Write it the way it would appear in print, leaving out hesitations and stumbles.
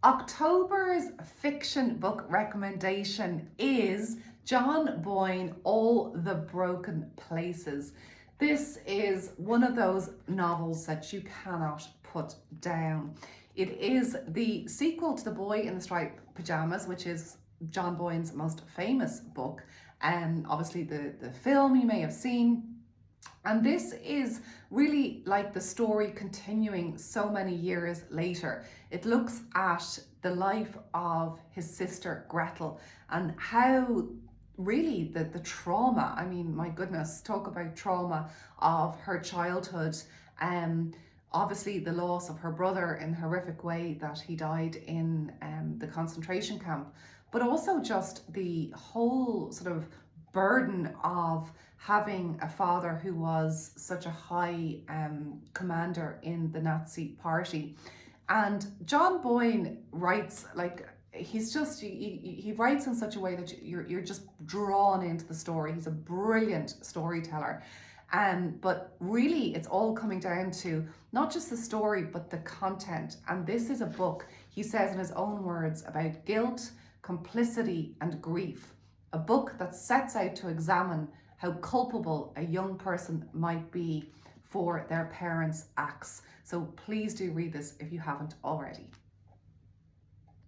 October's fiction book recommendation is John Boyne, All the Broken Places. This is one of those novels that you cannot put down. It is the sequel to The Boy in the Striped Pajamas, which is John Boyne's most famous book, and obviously the film you may have seen. And this is really like the story continuing so many years later. It looks at the life of his sister Gretel and how really the trauma, I mean, my goodness, talk about trauma of her childhood. Obviously the loss of her brother in a horrific way, that he died in the concentration camp, but also just the whole sort of burden of having a father who was such a high commander in the Nazi party. And John Boyne writes like, he writes in such a way that you're just drawn into the story. He's a brilliant storyteller. But really it's all coming down to not just the story, but the content. And this is a book, he says in his own words, about guilt, complicity and grief. A book that sets out to examine how culpable a young person might be for their parents' acts. So please do read this if you haven't already.